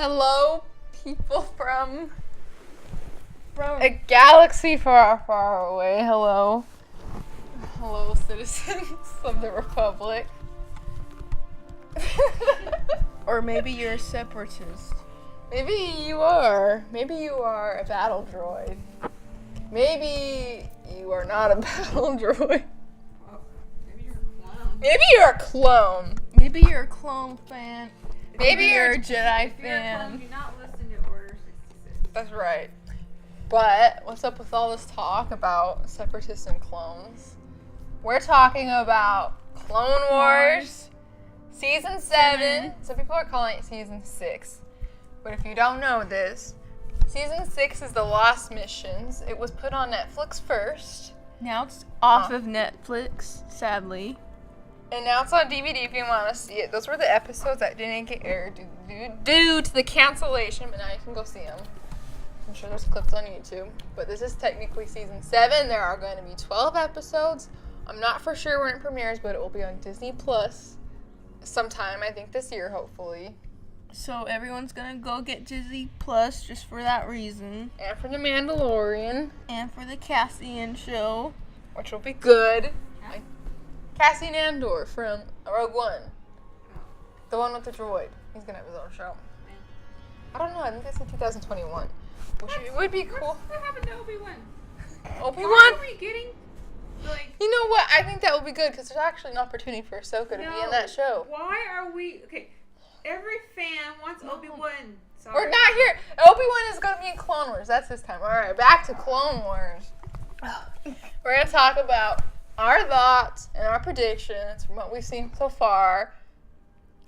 Hello, people from a galaxy far, far away. Hello. Hello, citizens of the Republic. Or maybe you're a separatist. Maybe you are. Maybe you are a battle droid. Maybe you are not a battle droid. Maybe you're a clone. Maybe you're a clone. Maybe you're a clone fan. Maybe you're a Jedi If you're a clone, fan. do not listen to Order 66. That's right. But what's up with all this talk about separatists and clones? We're talking about Clone Wars Season 7. Some people are calling it Season 6. But if you don't know this, Season 6 is the Lost Missions. It was put on Netflix first. Now it's off of Netflix, sadly. And now it's on DVD if you want to see it. Those were the episodes that didn't get aired due to the cancellation, but now you can go see them. I'm sure there's clips on YouTube. But this is technically Season 7. There are going to be 12 episodes. I'm not for sure when it premieres, but it will be on Disney Plus sometime, I think this year, hopefully. So everyone's gonna go get Disney Plus just for that reason. And for The Mandalorian, And for the Cassian show. which will be good. Like Cassian Andor from Rogue One. The one with the droid. He's going to have his own show. I don't know. I think that's in 2021. Which it would be cool. What happened to Obi-Wan? Obi-Wan? Why are we getting, like... You know what? I think that would be good because there's actually an opportunity for Ahsoka to be in that show. Why are we... Okay, every fan wants Obi-Wan. Sorry. We're not here. Obi-Wan is going to be in Clone Wars. That's his time. All right, back to Clone Wars. We're going to talk about our thoughts and our predictions from what we've seen so far.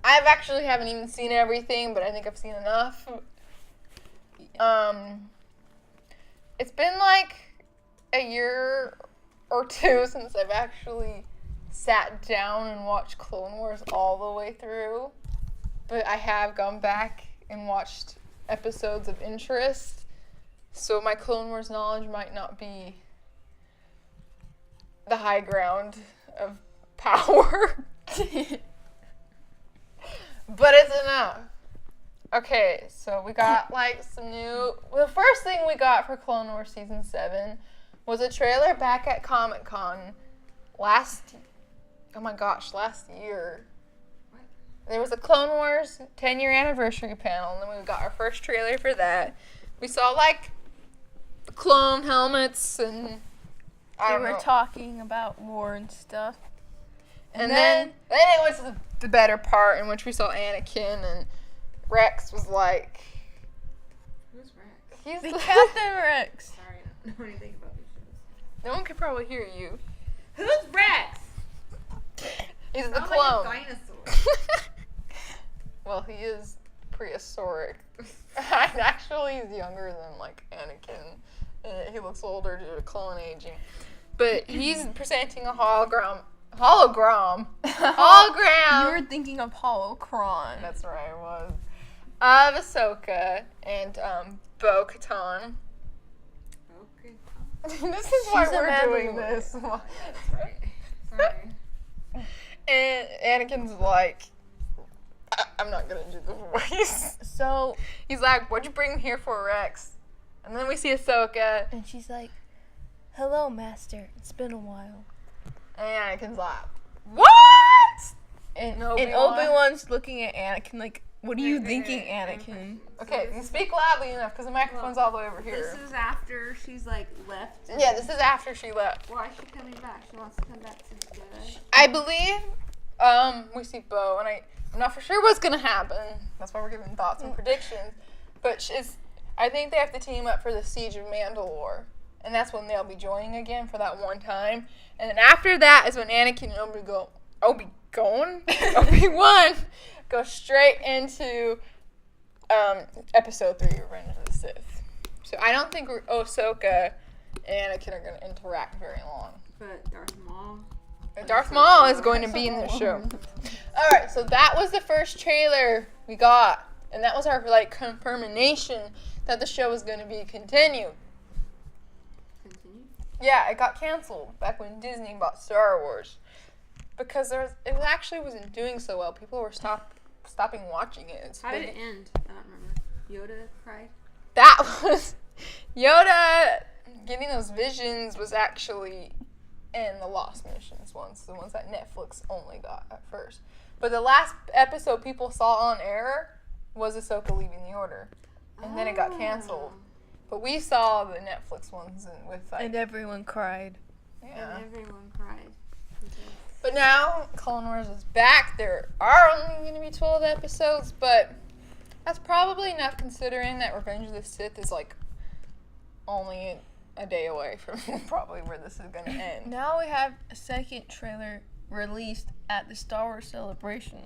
I actually haven't even seen everything, but I think I've seen enough. It's been like a year or two since I've actually sat down and watched Clone Wars all the way through. But I have gone back and watched episodes of interest. So my Clone Wars knowledge might not be the high ground of power. But it's enough. Okay, so we got like some new... The first thing we got for Clone Wars Season 7 was a trailer back at Comic-Con last year. What? There was a Clone Wars 10-year anniversary panel, and then we got our first trailer for that. We saw like clone helmets and... They were talking about war and stuff. And then it was the better part in which we saw Anakin, and Rex was like... Who's Rex? He's The Captain Rex. Sorry, I don't know anything about these shows. No one could probably hear you. Who's Rex? He's the Sounds clone. like a dinosaur. Well, he is prehistoric. Actually, he's younger than like Anakin. He looks older due to clone aging. But he's presenting a hologram. You were thinking of Holocron. That's right, I was. Of Ahsoka and Bo-Katan. Okay. This is why She's a we're doing Mandalorian. this. Sorry. And Anakin's like, I'm not gonna do the voice. So, He's like, what'd you bring me here for, Rex? And then we see Ahsoka, and she's like, "Hello, Master. It's been a while." and Anakin's like, what? And Obi-Wan. Obi-Wan's looking at Anakin like, "What are you Okay, thinking, okay, Anakin?" Okay, you speak loudly enough because the microphone's all the way over here. This is after she's like left. Yeah, this is after she left. Why is she coming back? She wants to come back to the Jedi. I believe we see Bo, and I'm not for sure what's gonna happen. That's why we're giving thoughts and predictions. But I think they have to team up for the Siege of Mandalore, and that's when they'll be joining again for that one time. And then after that is when Anakin and Obi-Wan go straight into Episode 3, Revenge of the Sith. So I don't think Ahsoka and Anakin are going to interact very long. But Darth Maul. Darth Maul is going to be in the show. Alright, so that was the first trailer we got. And that was our confirmation that the show was going to be continued. Continue. Yeah, it got canceled back when Disney bought Star Wars. Because it actually wasn't doing so well. People were stopping watching it. How did it end? I don't remember. Yoda cried. That was Yoda getting those visions was actually in the Lost Missions ones, the ones that Netflix only got at first. But the last episode people saw on air was Ahsoka leaving the Order, and then it got canceled. But we saw the Netflix ones and everyone cried. Yeah. And everyone cried. But now Clone Wars is back. There are only going to be 12 episodes, but that's probably enough considering that Revenge of the Sith is like only a day away from probably where this is going to end. Now we have a second trailer released at the Star Wars Celebration.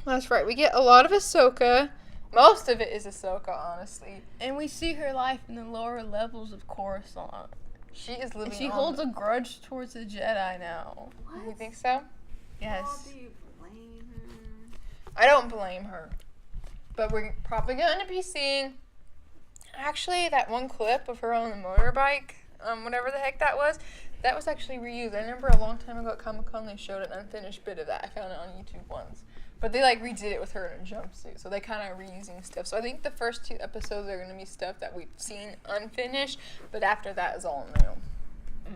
That's right. We get a lot of Ahsoka. Most of it is Ahsoka, honestly. And we see her life in the lower levels of Coruscant. She is living. And she holds a grudge towards the Jedi now. What? You think so? Yes. Oh, do you blame her? I don't blame her. But we're probably going to be seeing, actually, that one clip of her on the motorbike, whatever the heck that was actually reused. I remember a long time ago at Comic-Con they showed an unfinished bit of that. I found it on YouTube once. But they like redid it with her in a jumpsuit, so they kind of reusing stuff. So I think the first 2 episodes are going to be stuff that we've seen unfinished, but after that is all new.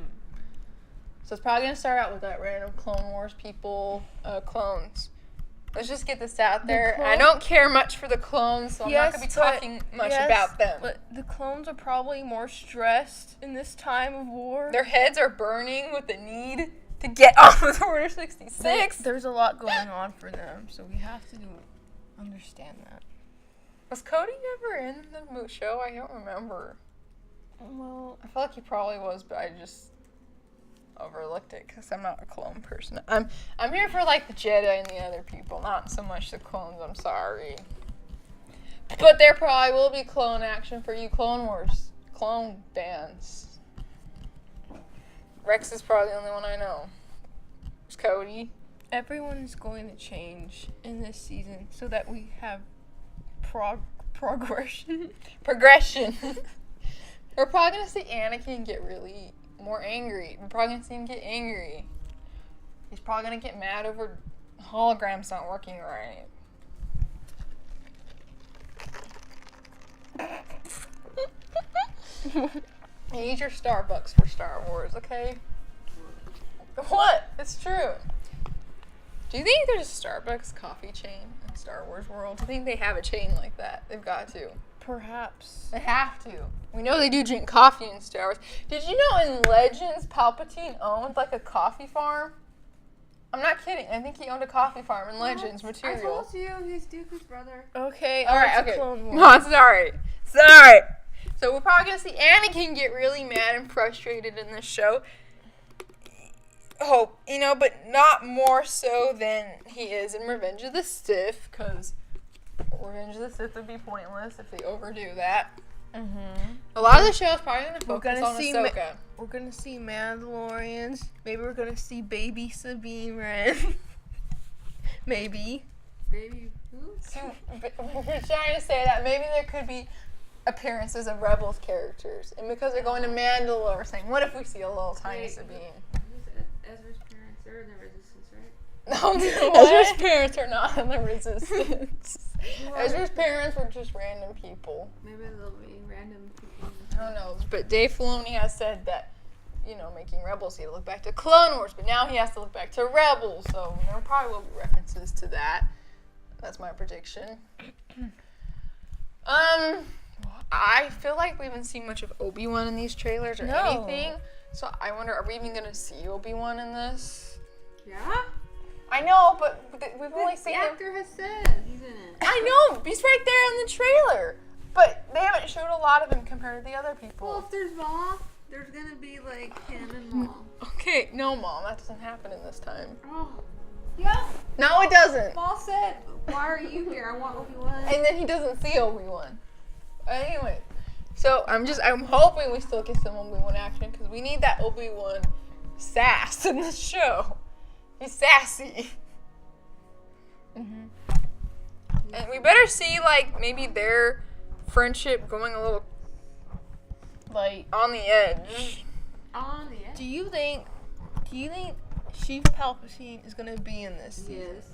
So it's probably going to start out with that random Clone Wars people, clones. Let's just get this out there. I don't care much for the clones, so I'm not going to be talking much about them. But the clones are probably more stressed in this time of war. Their heads are burning with the need to get off of Order 66. There's a lot going on for them, so we have to understand that. Was Cody never in the show? I don't remember. Well, I feel like he probably was, but I just overlooked it because I'm not a clone person. I'm here for like the Jedi and the other people, not so much the clones. I'm sorry, but there probably will be clone action for you Clone Wars clone fans. Rex is probably the only one I know. There's Cody. everyone is going to change in this season so that we have progression. Progression. We're probably going to see Anakin get really more angry. We're probably going to see him get angry. He's probably going to get mad over holograms not working right. Use your Starbucks for Star Wars, okay? What? It's true. Do you think there's a Starbucks coffee chain in Star Wars world? I think they have a chain like that. They've got to. Perhaps. They have to. We know they do drink coffee in Star Wars. Did you know in Legends, Palpatine owned like a coffee farm? I'm not kidding. I think he owned a coffee farm in Legends material. I told you, he's Dooku's brother. Okay, Alright, on to okay. Clone Wars. No, sorry. Sorry. So we're probably going to see Anakin get really mad and frustrated in this show. Oh, you know, but not more so than he is in Revenge of the Sith, because Revenge of the Sith would be pointless if they overdo that. Mm-hmm. A lot of the show is probably going to We're focus gonna on see Ahsoka. We're gonna see Mandalorians. Maybe we're gonna see baby Sabine Wren. Maybe. Baby who? So, we're trying to say that maybe there could be appearances of Rebels characters. And because they're going to Mandalore, we're saying, what if we see a little tiny Wait. Sabine? Ezra's parents, they're in the Resistance, right? No, Ezra's parents are not in the Resistance. Ezra's parents were just random people. Maybe they'll be random people. Who knows? But Dave Filoni has said that, you know, making Rebels, he had to look back to Clone Wars, but now he has to look back to Rebels, so there probably will be references to that. That's my prediction. I feel like we haven't seen much of Obi-Wan in these trailers or anything, so I wonder, are we even going to see Obi-Wan in this? Yeah? I know, but we've only The seen him. actor has said he's in it. I know, he's right there in the trailer, but they haven't showed a lot of him compared to the other people. Well, if there's Maul, there's gonna be like him and Maul. Okay, no, Mom, that doesn't happen in this time. Oh. Yeah. No, it doesn't. Maul said, "Why are you here? I want Obi-Wan." And then he doesn't see Obi-Wan. Anyway, so I'm hoping we still get some Obi-Wan action because we need that Obi-Wan sass in this show. He's sassy. Mm-hmm. And we better see, like, maybe their friendship going a little, Like, on the edge. On the end. do you think Chief Palpatine is gonna be in this season? Yes.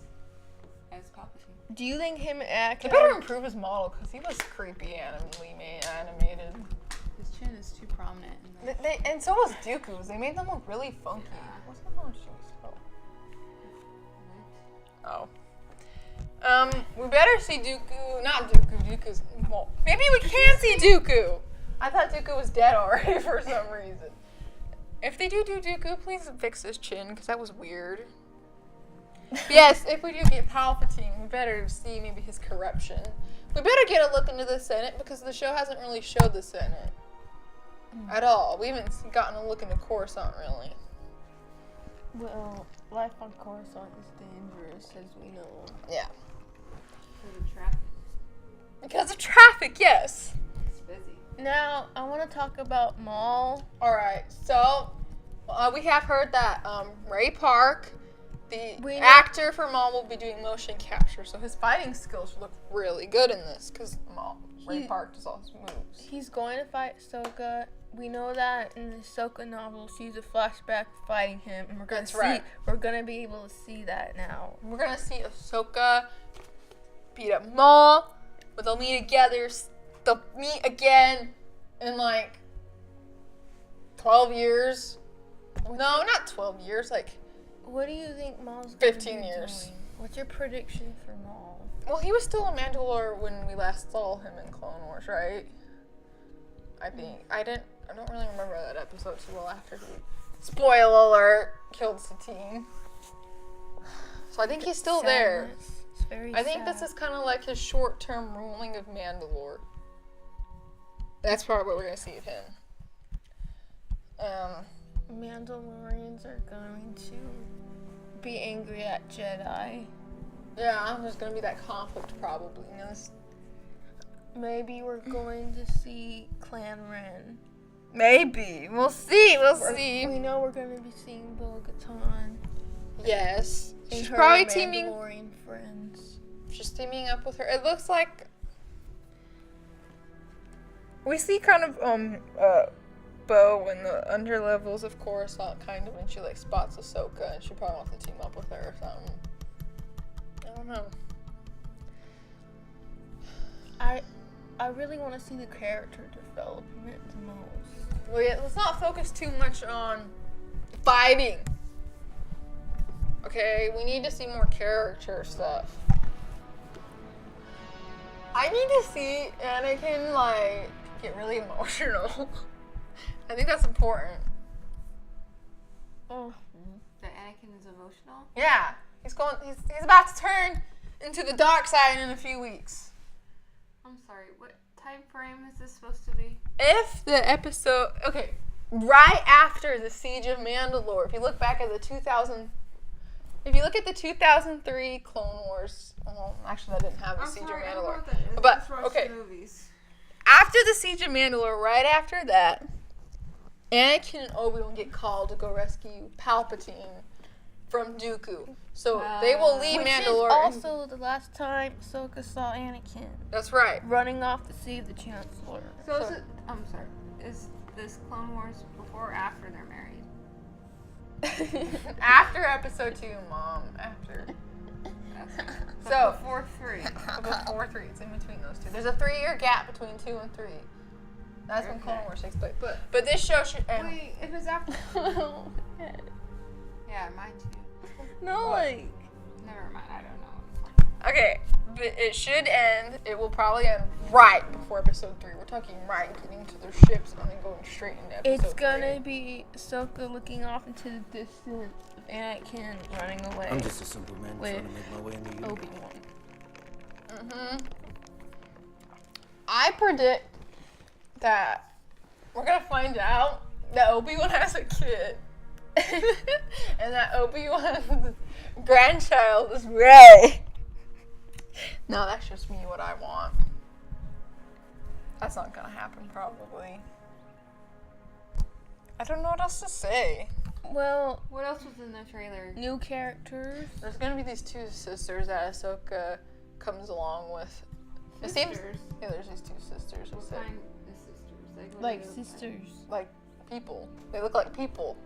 As Palpatine. Do you think him and He Anakin... better improve his model because he was creepy animated. His chin is too prominent. In the... And so was Dooku's. They made them look really funky. Yeah. What's going on, we better see Dooku. Not Dooku. Dooku's. Well, maybe we can see Dooku. I thought Dooku was dead already for some reason. If they do Dooku, please fix his chin because that was weird. But yes, if we do get Palpatine, we better see maybe his corruption. We better get a look into the Senate because the show hasn't really showed the Senate at all. We haven't gotten a look into Coruscant really. Well, life on Coruscant is dangerous, as we know. Yeah. For the traffic. Because of traffic, yes. It's busy. Now, I want to talk about Maul. Alright, so we have heard that Ray Park, the We know- actor for Maul, will be doing motion capture, so his fighting skills look really good in this because Ray Park does all his moves. He's going to fight Ahsoka. We know that in the Ahsoka novel, she's a flashback fighting him, and we're gonna be able to see that now. We're gonna see Ahsoka beat up Maul, but they'll meet together. They'll meet again in like 12 years. No, not 12 years. Like, What do you think Maul's gonna 15 be years. doing? What's your prediction for Maul? well, he was still a Mandalore when we last saw him in Clone Wars, right? I think I don't really remember that episode too well after he, spoil alert, killed Satine. So I think he's still there. Sadness. It's very I think sad. this is kind of like his short-term ruling of Mandalore. That's probably what we're gonna see of him. Mandalorians are going to be angry at Jedi. Yeah, there's gonna be that conflict probably. You know, Maybe we're going to see Clan Ren. maybe we'll see. We know we're going to be seeing Bo-Katan Yes, and she's her probably teaming. Mandalorian friends. She's teaming up with her. It looks like we see kind of Bo in the underlevels of Coruscant, kind of, and she like spots Ahsoka, and she probably wants to team up with her or something. I don't know. I really want to see the character development the most. Well, yeah, let's not focus too much on fighting. Okay, we need to see more character stuff. I need to see Anakin like get really emotional. I think that's important. Oh. That Anakin is emotional? Yeah, he's about to turn into the dark side in a few weeks. I'm sorry, what time frame is this supposed to be? If the episode, okay, right after the Siege of Mandalore, if you look back at the 2003 Clone Wars, well, actually that didn't have the Siege of I don't know Mandalore. what that is. But, I just watched okay. the movies. After the Siege of Mandalore, right after that, Anakin and Obi-Wan get called to go rescue Palpatine from Dooku. So they will leave Which Mandalore. is and- also the last time Ahsoka saw Anakin that's right. running off to save the Chancellor. So is it, I'm sorry, is this Clone Wars before or after they're married? After episode 2, Mom. After. So Before 3. before 3, it's in between those two. There's a 3-year gap between 2 and 3. That's when Clone Okay. Wars takes place. But this show should end. Wait, if it's after... Yeah, mine too. No, like, Never mind, I don't know. Okay, but it should end. It will probably end right before episode 3. We're talking right, getting to their ships and then going straight into episode it's gonna 3. be Ahsoka looking off into the distance of Anakin running away. I'm just a simple man with trying to make my way in the universe. Obi-Wan. I predict that we're gonna find out that Obi-Wan has a kid. And that Obi-Wan's grandchild is Rey. No, that's just me, what I want. That's not gonna happen, probably. I don't know what else to say. Well, What else was in the trailer? new characters. There's gonna be these 2 sisters that Ahsoka comes along with. It seems. Sisters? Yeah, there's these 2 sisters. Who What said, kind of sisters? What Like do they look sisters. like people. They look like people.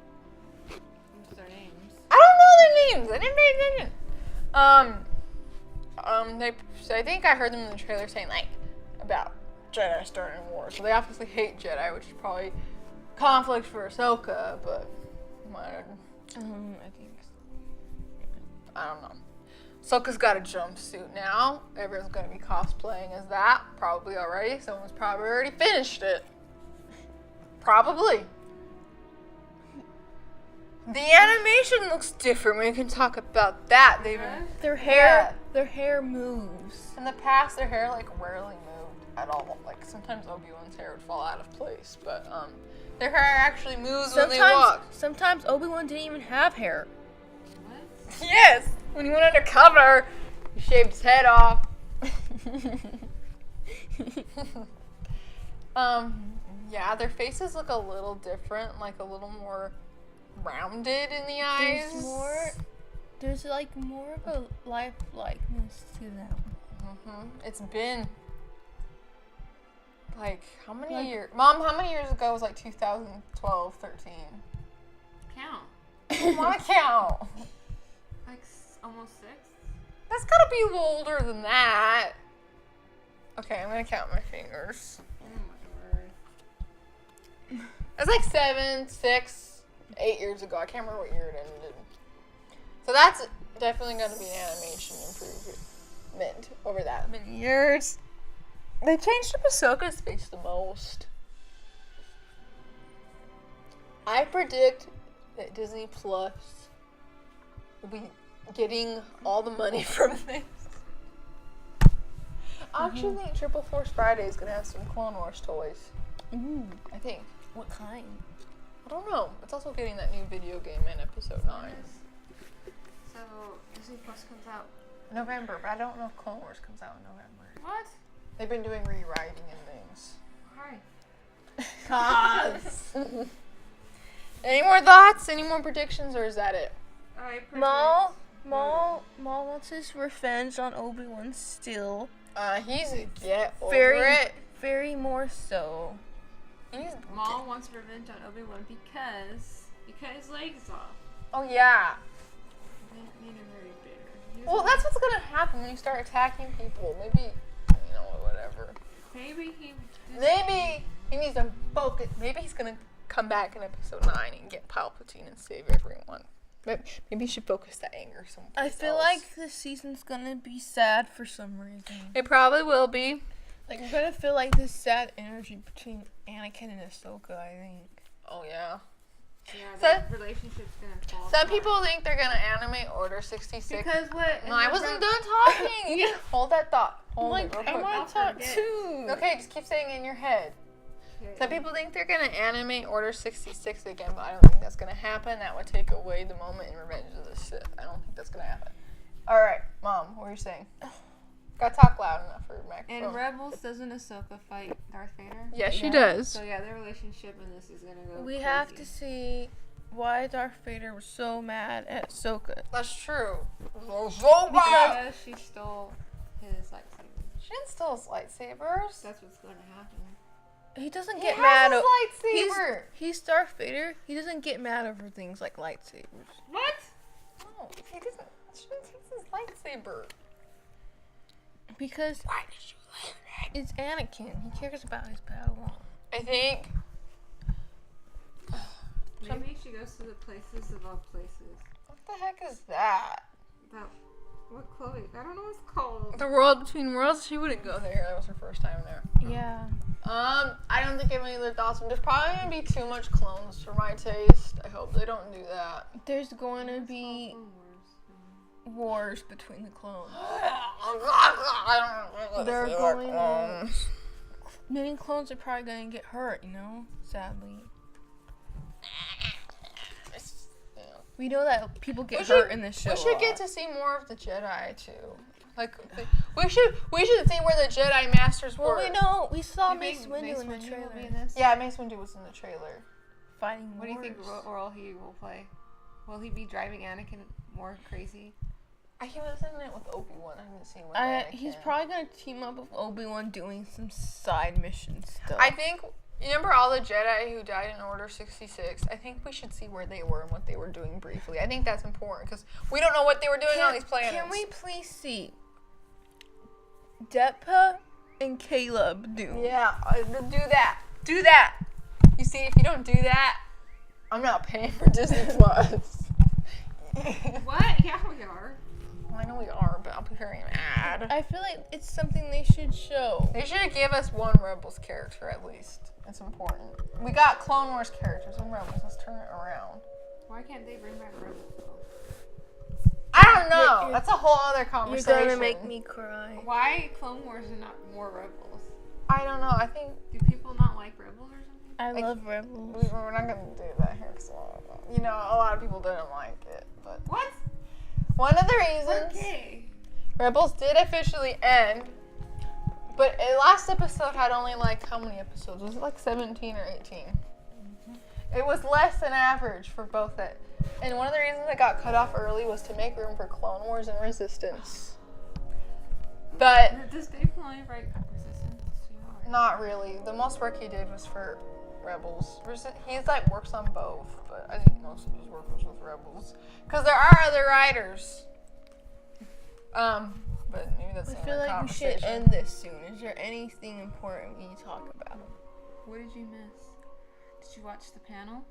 Like? What's their names? I don't know their names. I didn't pay attention. I think I heard them in the trailer saying like about Jedi starting war. So they obviously hate Jedi, which is probably conflict for Ahsoka, but I think I don't know. Ahsoka's got a jumpsuit now. Everyone's gonna be cosplaying as that, probably already. Someone's probably already finished it. Probably. The animation looks different. We can talk about that. their hair moves. In the past, their hair like rarely moved at all. Like sometimes Obi-Wan's hair would fall out of place, but their hair actually moves when they walk. Sometimes Obi-Wan didn't even have hair. What? Yes, when he went undercover, he shaved his head off. Yeah, their faces look a little different, like a little more rounded in the eyes. There's like more of a life-likeness to them. It's been like how many years? Mom, how many years ago was like 2012, 13? Count. I want to count. Like almost 6? That's gotta be a little older than that. Okay, I'm gonna count my fingers. Oh my word. It's like 7, 6, 8 years ago. I can't remember what year it ended. So that's definitely gonna be an animation improvement over that many years. They changed up Ahsoka's face the most. I predict that Disney Plus will be getting all the money from this. I actually think Triple Force Friday is gonna have some Clone Wars toys. Ooh, I think. what kind? I don't know. It's also getting that new video game in episode 9. So Disney Plus comes out. November, but I don't know if Clone Wars comes out in November. What? They've been doing rewriting and things. Why? Any more thoughts? Any more predictions, or is that it? Maul wants his revenge on Obi-Wan still. He's a get over Very, it. very more so. Maul wants revenge on Obi-Wan because he cut his legs off. Oh yeah. That made him very bitter. Well, that's what's gonna happen when you start attacking people. Maybe, whatever. Maybe he needs to focus. Maybe he's gonna come back in episode 9 and get Palpatine and save everyone. Maybe you should focus that anger somewhere. I feel like this season's gonna be sad for some reason. It probably will be. Like, we're gonna feel like this sad energy between Anakin and Ahsoka, I think. Oh yeah. Yeah, the relationship's gonna fall Some apart. people think they're gonna animate Order 66. Because what? No, I wasn't done talking. You can hold that thought. Hold it real I quick. want to talk too. Okay, just keep saying it in your head. Okay. Some people think they're gonna animate Order 66 again, but I don't think that's gonna happen. That would take away the moment in Revenge of the Sith. I don't think that's gonna happen. All right, Mom, what were you saying? Gotta talk loud enough for your microphone. In Rebels, doesn't Ahsoka fight Darth Vader? Yes, she does. So yeah, their relationship in this is gonna go. We crazy. have to see why Darth Vader was so mad at Ahsoka. That's true. So bad. Because she stole his lightsaber. She didn't steal his lightsabers. That's what's gonna happen. He doesn't He get has mad his over lightsaber. He's Darth Vader. He doesn't get mad over things like lightsabers. What? No, he doesn't. She didn't take his lightsaber. Because Why did you let it? it's Anakin. He cares about his Padawan. I think. Maybe she goes to the places of all places. What the heck is that? What Chloe? I don't know what it's called. The world between worlds. She wouldn't go there. That was her first time there. Yeah. I don't think I have any other thoughts. There's probably gonna be too much clones for my taste. I hope they don't do that. There's going to be wars between the clones. They're going to. Many clones are probably going to get hurt, sadly. We know that people get hurt in this show. We should get to see more of the Jedi too. Like we should see where the Jedi Masters were. Well, we saw Mace Windu in the trailer. Yeah, Mace Windu was in the trailer. Fighting What do you think role he will play? Will he be driving Anakin more crazy? He was in it with Obi-Wan. I haven't seen with Anakin. He's probably going to team up with Obi-Wan doing some side mission stuff. I think, you remember all the Jedi who died in Order 66? I think we should see where they were and what they were doing briefly. I think that's important because we don't know what they were doing on these planets. Can we please see Depa and Caleb do. Yeah, do that. Do that. You see, if you don't do that, I'm not paying for Disney Plus. What? Yeah, we are. I know we are, but I'll be very mad. I feel like it's something they should show. They should give us one Rebels character at least. It's important. We got Clone Wars characters and Rebels. Let's turn it around. Why can't they bring back Rebels? I don't know. You're- That's a whole other You're conversation. gonna make me cry. Why Clone Wars and not more Rebels? I don't know. I think Do people not like Rebels or something? I love Rebels. we're not gonna do that here because a lot of people didn't like it. But What? one of the reasons Okay. Rebels did officially end, but last episode had only like how many episodes? Was it like 17 or 18? It was less than average for both it. And one of the reasons it got cut off early was to make room for Clone Wars and Resistance. But Does Dave Filoni write Resistance? not really. The most work he did was for Rebels. He's like works on both, but I think most of his work was with Rebels. Because there are other writers. But maybe that's I another feel like we conversation. should end this soon. Is there anything important we need to talk about? What did you miss? Did you watch the panel?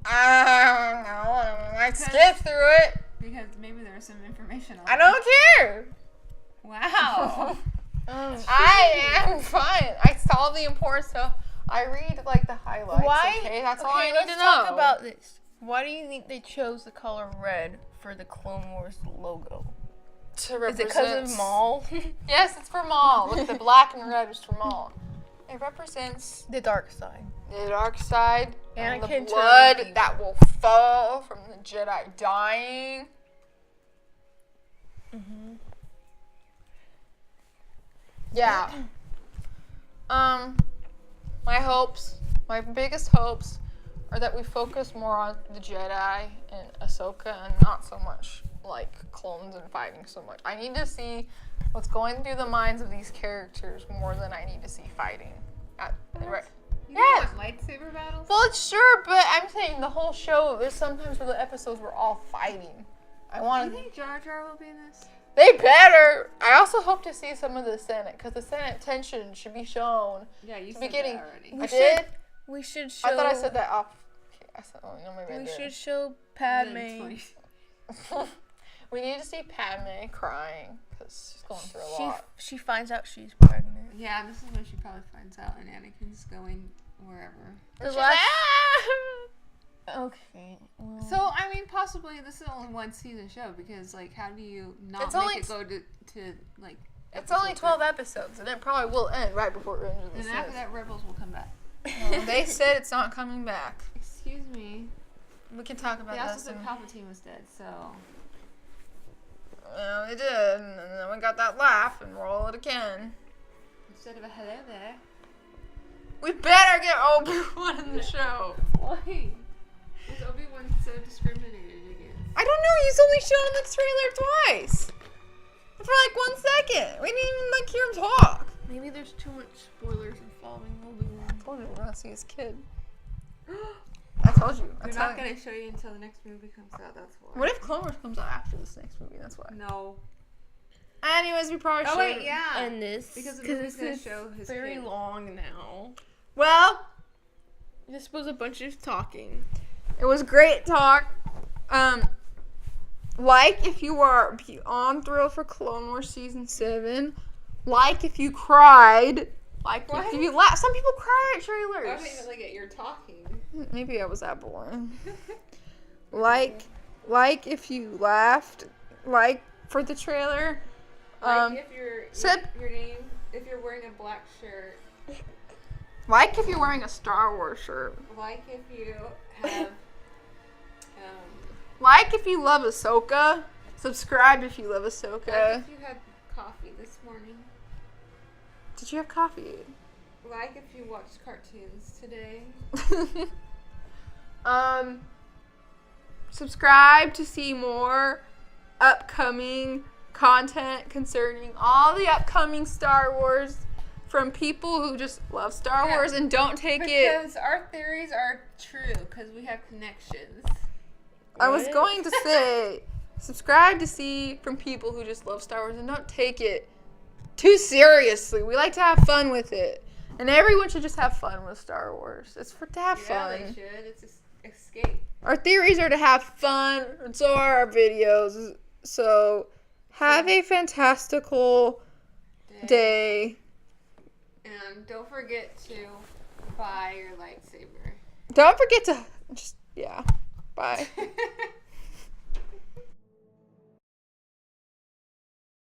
I don't know. I skipped through it. Because maybe there was some information on I it. don't care. Wow. I am fine. I saw the important stuff. I read like the highlights. Why? Okay, that's all I need let's to know. talk about this. Why do you think they chose the color red for the Clone Wars logo? To Is it because of Maul? Yes, it's for Maul. Look, the black and red is for Maul. It represents The dark side. the dark side and the Anakin blood turning that will fall from the Jedi dying. Mm-hmm. Yeah. My biggest hopes are that we focus more on the Jedi and Ahsoka and not so much like clones and fighting so much. I need to see what's going through the minds of these characters more than I need to see fighting. Right. You Yes. don't want lightsaber battles? Well, it's sure, but I'm saying the whole show, there's sometimes where the episodes were all fighting. I Do want you to... think Jar Jar will be in this? They better! I also hope to see some of the Senate, because the Senate tension should be shown. Yeah, you To said be getting- that already. I did? We should show. I thought I said that off. Okay, I said, oh, no, maybe I We did. should show Then Padme. 20. We need to see Padme crying, because she's going through a lot. She finds out she's pregnant. Yeah, this is when she probably finds out, and Anakin's going wherever. The She's last. like, Okay. Well, So, I mean, possibly this is only one season show because, like, how do you not It's make only it go to like? It's only episode 12 episodes, and it probably will end right before it ends. And after that, Rebels will come back. They said it's not coming back. Excuse me. We can talk about They also that said soon. Palpatine was dead, so. Well, they did, and then we got that laugh, and roll it again. Instead of a hello there. We better get Obi-Wan in the show. Why? Is Obi-Wan so discriminated against? I don't know, he's only shown in the trailer twice. For like 1 second. We didn't even like hear him talk. maybe there's too much spoilers involving Obi-Wan. I told you we're gonna see his kid. I told you. They're not going to show you until the next movie comes out, that's why. What if Clone Wars comes out after this next movie? That's why. No. Anyways, we probably should. Oh, wait, yeah. And this Because the movie's going to it's show his very kid. long now. Well, This was a bunch of talking. it was great talk. Like if you are beyond thrilled for Clone Wars Season 7. Like if you cried. Like What? if you laughed. Some people cry at I trailers. don't even like it, you're talking. Maybe I was that boring. Like if you laughed. Like for the trailer. Like if you're sip. your name, if you're wearing a black shirt, Like if you're wearing a Star Wars shirt. like if you have, Like if you love Ahsoka. Subscribe if you love like Ahsoka. if you had coffee this morning, Did you have coffee? like if you watched cartoons today. Subscribe to see more upcoming content concerning all the upcoming Star Wars from people who just love Star Yeah. Wars and don't take it. Because our theories are true, because we have connections. I was What? going to say, subscribe to see from people who just love Star Wars and don't take it too seriously. We like to have fun with it. And everyone should just have fun with Star Wars. It's to have fun. Yeah, they should. It's escape. Our theories are to have fun, and so are our videos. So, have a fantastical day. And don't forget to buy your lightsaber. Don't forget to bye.